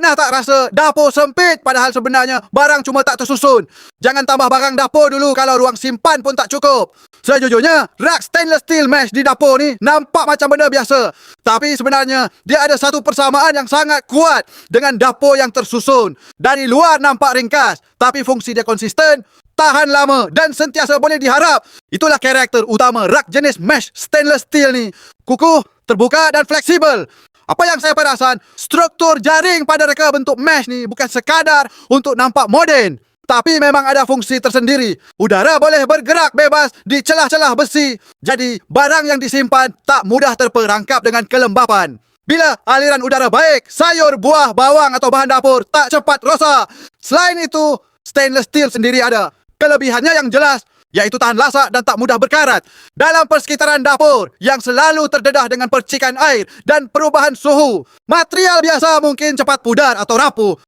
Pernah tak rasa dapur sempit padahal sebenarnya barang cuma tak tersusun? Jangan tambah barang dapur dulu kalau ruang simpan pun tak cukup. Sejujurnya, rak stainless steel mesh di dapur ni nampak macam benda biasa. Tapi sebenarnya, dia ada satu persamaan yang sangat kuat dengan dapur yang tersusun. Dari luar nampak ringkas, tapi fungsi dia konsisten, tahan lama dan sentiasa boleh diharap. Itulah karakter utama rak jenis mesh stainless steel ni. Kukuh, terbuka dan fleksibel. Apa yang saya perasan, struktur jaring pada reka bentuk mesh ni bukan sekadar untuk nampak moden, tapi memang ada fungsi tersendiri. Udara boleh bergerak bebas di celah-celah besi. Jadi, barang yang disimpan tak mudah terperangkap dengan kelembapan. Bila aliran udara baik, sayur, buah, bawang atau bahan dapur tak cepat rosak. Selain itu, stainless steel sendiri ada kelebihannya yang jelas, iaitu tahan lasak dan tak mudah berkarat. Dalam persekitaran dapur yang selalu terdedah dengan percikan air dan perubahan suhu, material biasa mungkin cepat pudar atau rapuh.